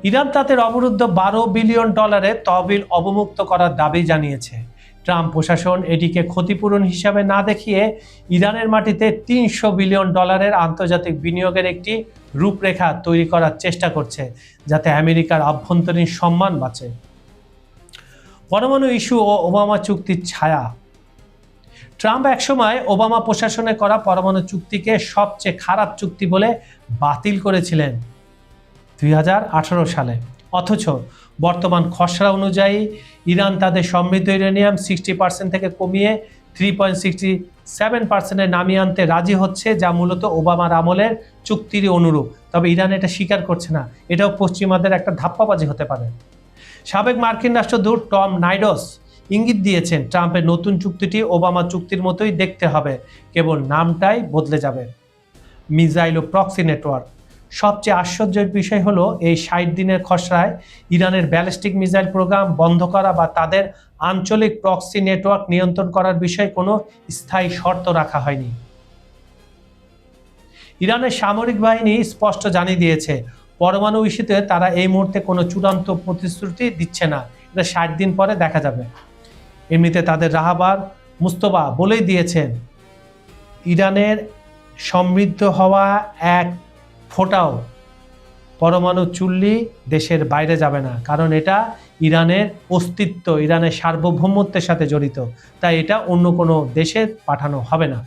Iran তাদের অবরুদ্ধ $12 billion তহবিল অবমুক্ত করার দাবি জানিয়েছে। ট্রাম্প প্রশাসন এটিকে ক্ষতিপূরণ হিসাবে না দেখিয়ে ইরানের মাটিতে $300 বিলিয়ন আন্তর্জাতিক বিনিয়োগের একটি রূপরেখা তৈরি করার চেষ্টা করছে, যাতে আমেরিকার আভ্যন্তরীণ সম্মান বাঁচে। পরমাণু ইস্যু ও ওবামা চুক্তির ছায়া। ট্রাম্প একসময় ওবামা প্রশাসনে করা পরমাণু চুক্তিকে সবচেয়ে খারাপ চুক্তি বলে বাতিল করেছিলেন 2018 সালে। অথচ বর্তমান খসড়া অনুযায়ী ইরান তাদের সমৃদ্ধ ইউরেনিয়াম 60% থেকে কমিয়ে 3.67% নামিয়ে আনতে রাজি হচ্ছে, যা মূলত ওবামার আমলের চুক্তিরই অনুরূপ। তবে ইরান এটা স্বীকার করছে না। এটাও পশ্চিমাদের একটা ধাপ্পাবাজি হতে পারে। সাবেক মার্কিন রাষ্ট্রদূত টম নাইডস ইঙ্গিত দিয়েছেন, ট্রাম্পের নতুন চুক্তিটি ওবামা চুক্তির মতোই দেখতে হবে, কেবল নামটাই বদলে যাবে। মিসাইল ও প্রক্সি নেটওয়ার্ক। সবচেয়ে আশ্চর্যের বিষয় হলো, এই 60 দিনের খসড়ায় ইরানের ব্যালিস্টিক মিসাইল প্রোগ্রাম বন্ধ করা বা তাদের আঞ্চলিক প্রক্সি নেটওয়ার্ক নিয়ন্ত্রণ করার বিষয়ে কোনো স্থায়ী শর্ত রাখা হয়নি। ইরানের সামরিক বাহিনী স্পষ্ট জানিয়ে দিয়েছে, পরমাণু ইস্যুতে তারা এই মুহূর্তে কোনো চূড়ান্ত প্রতিশ্রুতি দিচ্ছে না। এটা 60 দিন পরে দেখা যাবে। এমনিতে তাদের রাহবার মুস্তফা বলেই দিয়েছেন, ইরানের সমৃদ্ধ হওয়া এক ফোঁটাও পরমাণু চুল্লি দেশের বাইরে যাবে না, কারণ এটা ইরানের অস্তিত্ব, ইরানের সার্বভৌমত্বের সাথে জড়িত। তাই এটা অন্য কোনো দেশে পাঠানো হবে না।